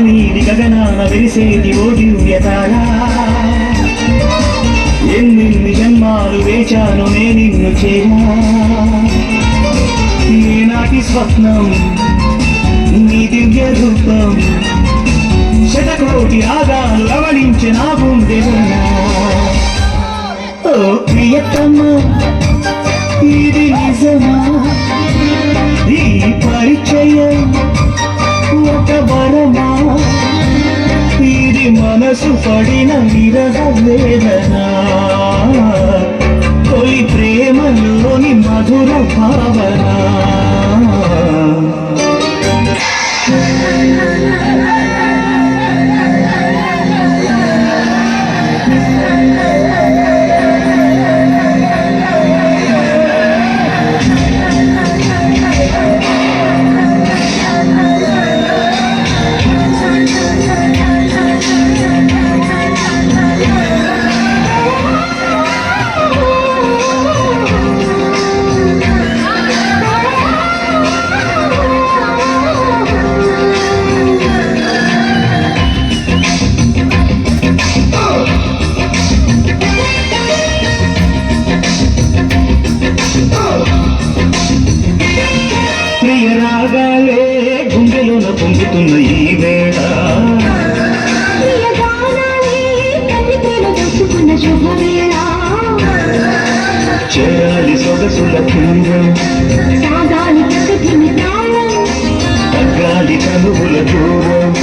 నీలి గగనాన వెలిసేది ఓ దివ్యతారా ఎన్నెన్ని జన్మాలు వేచాను నే నిన్ను చేరా ఏనాటి స్వప్నం నీ దివ్య రూపం శతకోటి రాగాలు రవళించి నా గుండెలోనా ఓ ప్రియతమ ఇది నిజమా ఈ పరిచయం ఒక వరమా ఇది మనసు పడిన విరహ వేదనా తొలి ప్రేమలోని మధుర భావన రాగాలే గుండెలోన పొంగుతున్న ఈ వేళ చేయాలి సొగసుల తీరం తగ్గాలి కనువుల దూరం